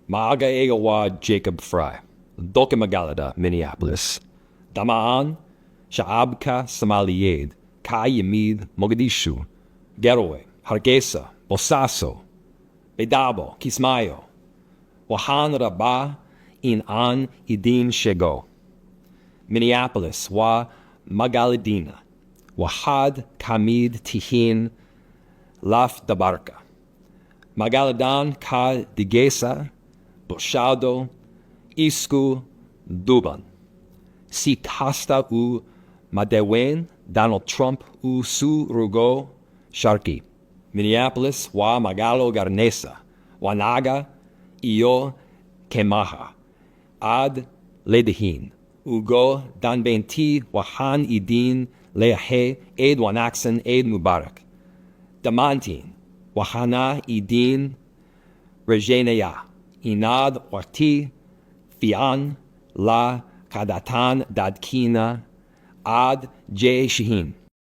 Maaga Egawa Jacob Frey, Duqa magaaladda, Minneapolis. Damaan, Jaaliyadda Soomaaliyeed, Yimid, Mogadishu, Garowe, Hargeisa, Bosaso, Bedabo, Kismayo, Wahan Rabah, in an idin shego. Minneapolis wa magaladina, Wahad kamid tihin laf dabarka. Magaladan ka digesa, Boshado, Isku, Duban. Si Kasta u Madewen, Donald Trump u Su Rugo, Sharki. Minneapolis wa Magalo Garnesa, Wanaga, Iyo, Kemaha. Ad Ledehin, Ugo, Danbenti, Wahan Idin, Leahe, Eid Wanaksan, Eid Mubarak. Damantin, Wahana Idin, Rejeneya, Inad Wati, Fian, La Kadatan Dadkina, Ad Je Shihin.